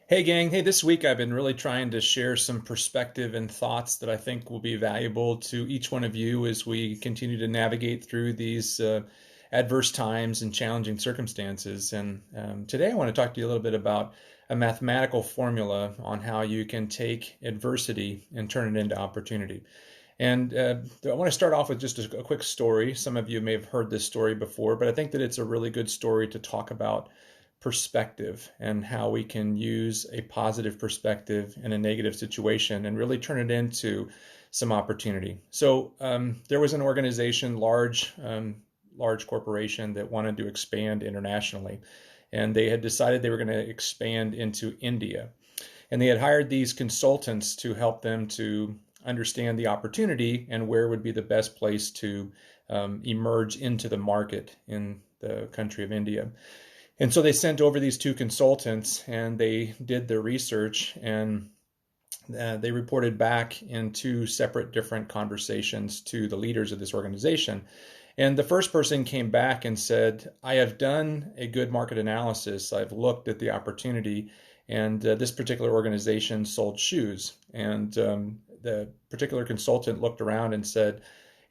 Hey, gang. Hey, this week I've been really trying to share some perspective and thoughts that I think will be valuable to each one of you as we continue to navigate through these adverse times and challenging circumstances. And today I want to talk to you a little bit about a mathematical formula on how you can take adversity and turn it into opportunity. And I want to start off with just a quick story. Some of you may have heard this story before, but I think that it's a really good story to talk about perspective and how we can use a positive perspective in a negative situation and really turn it into some opportunity. So there was an organization, large corporation that wanted to expand internationally, and they had decided they were going to expand into India, and they had hired these consultants to help them to understand the opportunity and where would be the best place to emerge into the market in the country of India. And so they sent over these two consultants and they did their research, and they reported back in two separate different conversations to the leaders of this organization. And the first person came back and said, I have done a good market analysis. I've looked at the opportunity, and this particular organization sold shoes. And the particular consultant looked around and said,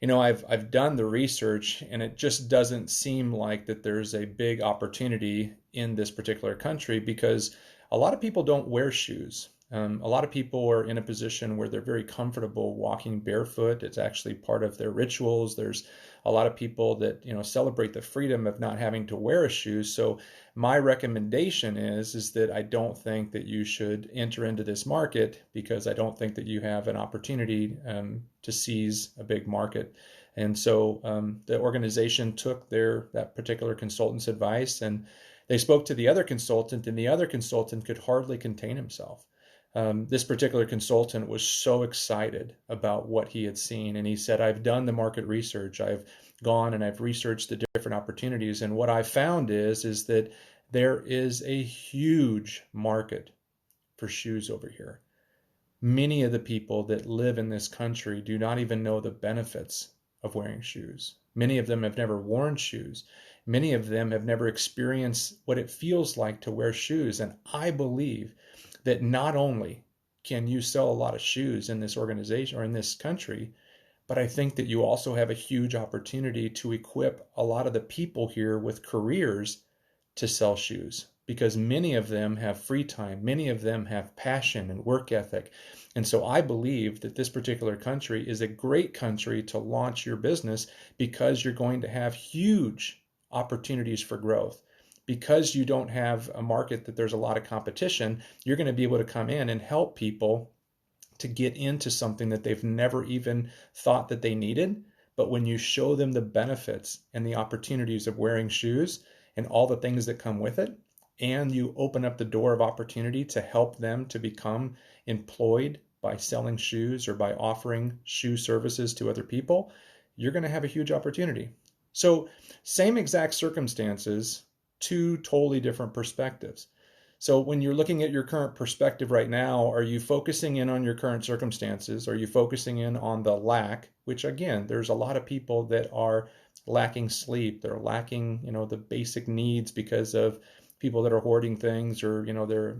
I've done the research, and it just doesn't seem like that there's a big opportunity in this particular country because a lot of people don't wear shoes. A lot of people are in a position where they're very comfortable walking barefoot. It's actually part of their rituals. There's a lot of people that celebrate the freedom of not having to wear a shoe. So my recommendation is that I don't think that you should enter into this market because I don't think that you have an opportunity to seize a big market. And so the organization took that particular consultant's advice, and they spoke to the other consultant, and the other consultant could hardly contain himself. This particular consultant was so excited about what he had seen. And he said, I've done the market research. I've gone and I've researched the different opportunities. And what I found is that there is a huge market for shoes over here. Many of the people that live in this country do not even know the benefits of wearing shoes. Many of them have never worn shoes. Many of them have never experienced what it feels like to wear shoes. And I believe that not only can you sell a lot of shoes in this organization or in this country, but I think that you also have a huge opportunity to equip a lot of the people here with careers to sell shoes, because many of them have free time, many of them have passion and work ethic. And so I believe that this particular country is a great country to launch your business because you're going to have huge opportunities for growth. Because you don't have a market that there's a lot of competition, you're going to be able to come in and help people to get into something that they've never even thought that they needed. But when you show them the benefits and the opportunities of wearing shoes and all the things that come with it, and you open up the door of opportunity to help them to become employed by selling shoes or by offering shoe services to other people, you're going to have a huge opportunity. So, same exact circumstances, two totally different perspectives. So when you're looking at your current perspective right now, are you focusing in on your current circumstances? Are you focusing in on the lack, which again, there's a lot of people that are lacking sleep. They're lacking, the basic needs because of people that are hoarding things, or, their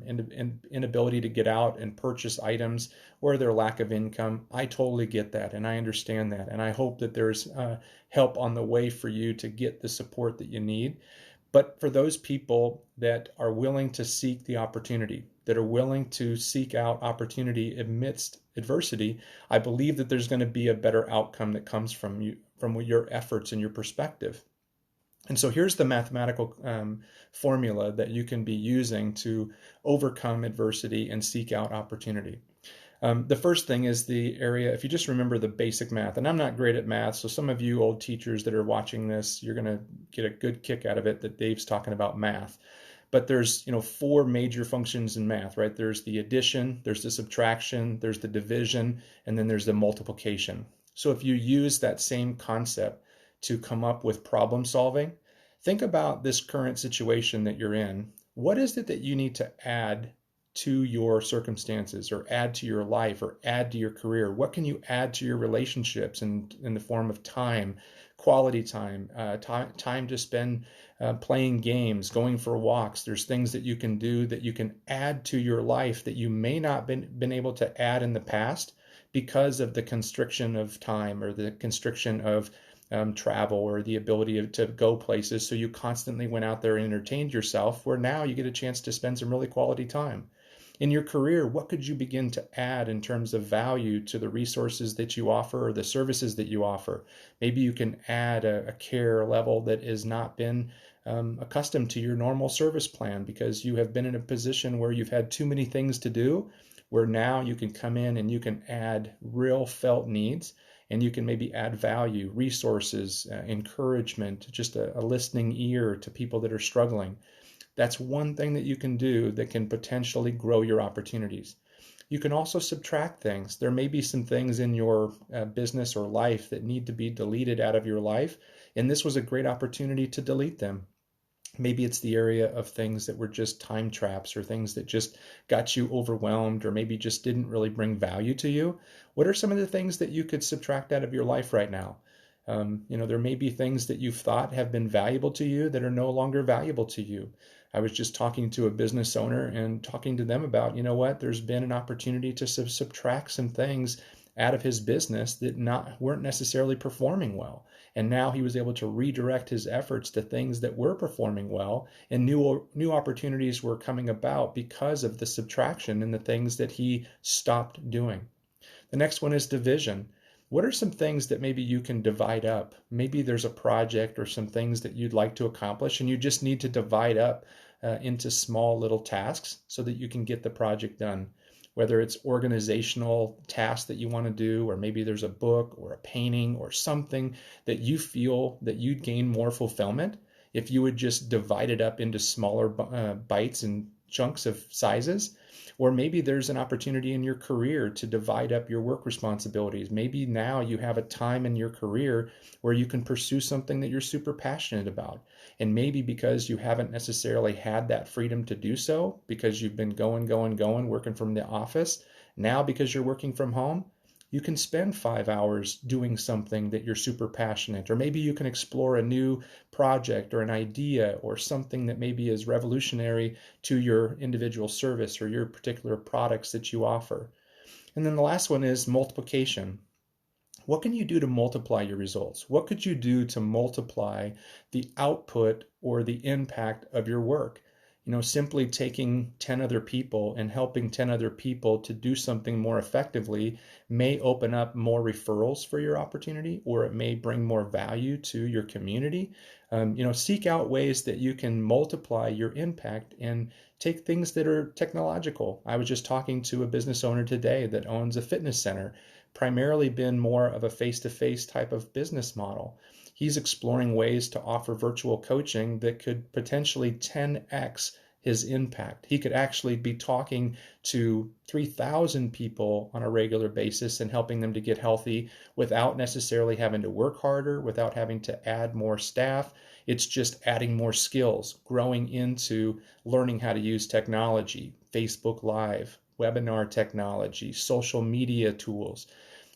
inability to get out and purchase items, or their lack of income. I totally get that, and I understand that. And I hope that there's help on the way for you to get the support that you need. But for those people that are willing to seek the opportunity, that are willing to seek out opportunity amidst adversity, I believe that there's going to be a better outcome that comes from you, from your efforts and your perspective. And so here's the mathematical formula that you can be using to overcome adversity and seek out opportunity. The first thing is the area, if you just remember the basic math, and I'm not great at math, so some of you old teachers that are watching this, you're going to get a good kick out of it that Dave's talking about math. But there's, four major functions in math, right? There's the addition, there's the subtraction, there's the division, and then there's the multiplication. So if you use that same concept to come up with problem solving, think about this current situation that you're in. What is it that you need to add to your circumstances, or add to your life, or add to your career? What can you add to your relationships in the form of time, quality time, time to spend playing games, going for walks. There's things that you can do that you can add to your life that you may not been able to add in the past because of the constriction of time or the constriction of travel or the ability to go places. So you constantly went out there and entertained yourself, where now you get a chance to spend some really quality time. In your career, what could you begin to add in terms of value to the resources that you offer or the services that you offer? Maybe you can add a care level that has not been accustomed to your normal service plan because you have been in a position where you've had too many things to do, where now you can come in and you can add real felt needs, and you can maybe add value, resources, encouragement, just a listening ear to people that are struggling. That's one thing that you can do that can potentially grow your opportunities. You can also subtract things. There may be some things in your business or life that need to be deleted out of your life, and this was a great opportunity to delete them. Maybe it's the area of things that were just time traps or things that just got you overwhelmed or maybe just didn't really bring value to you. What are some of the things that you could subtract out of your life right now? There may be things that you've thought have been valuable to you that are no longer valuable to you. I was just talking to a business owner and talking to them about, there's been an opportunity to subtract some things out of his business that weren't necessarily performing well. And now he was able to redirect his efforts to things that were performing well, and new opportunities were coming about because of the subtraction and the things that he stopped doing. The next one is division. What are some things that maybe you can divide up? Maybe there's a project or some things that you'd like to accomplish, and you just need to divide up into small little tasks so that you can get the project done. Whether it's organizational tasks that you want to do, or maybe there's a book or a painting or something that you feel that you'd gain more fulfillment if you would just divide it up into smaller bites and chunks of sizes. Or maybe there's an opportunity in your career to divide up your work responsibilities. Maybe now you have a time in your career where you can pursue something that you're super passionate about. And maybe because you haven't necessarily had that freedom to do so, because you've been going, working from the office, now because you're working from home, you can spend 5 hours doing something that you're super passionate, or maybe you can explore a new project or an idea or something that maybe is revolutionary to your individual service or your particular products that you offer. And then the last one is multiplication. What can you do to multiply your results? What could you do to multiply the output or the impact of your work? Simply taking 10 other people and helping 10 other people to do something more effectively may open up more referrals for your opportunity, or it may bring more value to your community. Seek out ways that you can multiply your impact and take things that are technological. I was just talking to a business owner today that owns a fitness center, primarily been more of a face-to-face type of business model. He's exploring ways to offer virtual coaching that could potentially 10x his impact. He could actually be talking to 3,000 people on a regular basis and helping them to get healthy without necessarily having to work harder, without having to add more staff. It's just adding more skills, growing into learning how to use technology, Facebook Live, webinar technology, social media tools.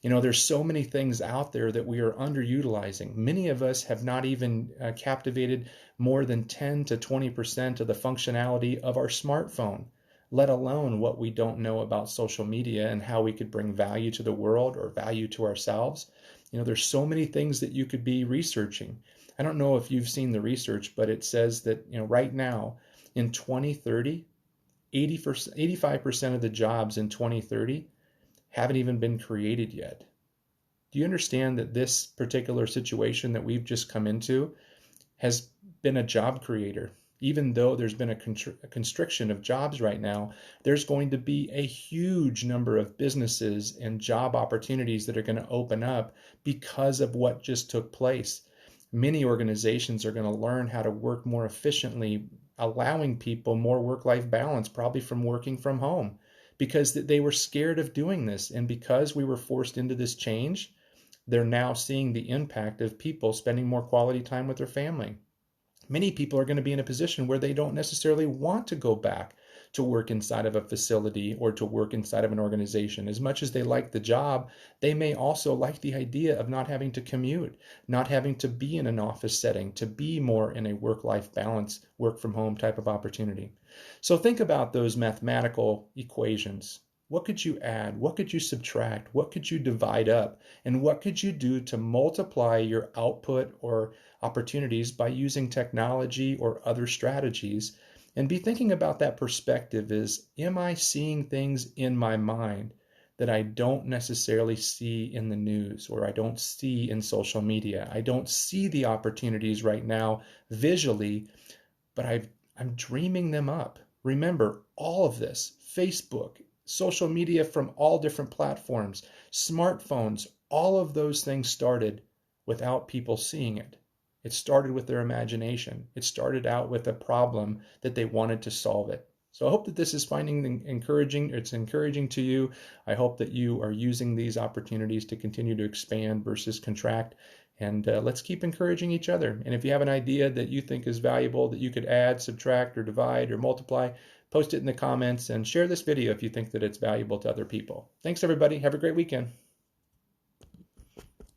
There's so many things out there that we are underutilizing. Many of us have not even captivated more than 10 to 20% of the functionality of our smartphone, let alone what we don't know about social media and how we could bring value to the world or value to ourselves. There's so many things that you could be researching. I don't know if you've seen the research, but it says that, right now in 2030, 85% of the jobs in 2030 haven't even been created yet. Do you understand that this particular situation that we've just come into has been a job creator? Even though there's been a constriction of jobs right now, there's going to be a huge number of businesses and job opportunities that are going to open up because of what just took place. Many organizations are going to learn how to work more efficiently, allowing people more work-life balance, probably from working from home, because they were scared of doing this. And because we were forced into this change, they're now seeing the impact of people spending more quality time with their family. Many people are going to be in a position where they don't necessarily want to go back to work inside of a facility or to work inside of an organization. As much as they like the job, they may also like the idea of not having to commute, not having to be in an office setting, to be more in a work-life balance, work from home type of opportunity. So think about those mathematical equations. What could you add? What could you subtract? What could you divide up? And what could you do to multiply your output or opportunities by using technology or other strategies? And be thinking about that perspective is, am I seeing things in my mind that I don't necessarily see in the news or I don't see in social media? I don't see the opportunities right now visually, but I'm dreaming them up. Remember, all of this, Facebook, social media from all different platforms, smartphones, all of those things started without people seeing it. It started with their imagination. It started out with a problem that they wanted to solve it. So I hope that this is finding encouraging. It's encouraging to you. I hope that you are using these opportunities to continue to expand versus contract. And let's keep encouraging each other. And if you have an idea that you think is valuable that you could add, subtract, or divide, or multiply, post it in the comments and share this video if you think that it's valuable to other people. Thanks, everybody. Have a great weekend.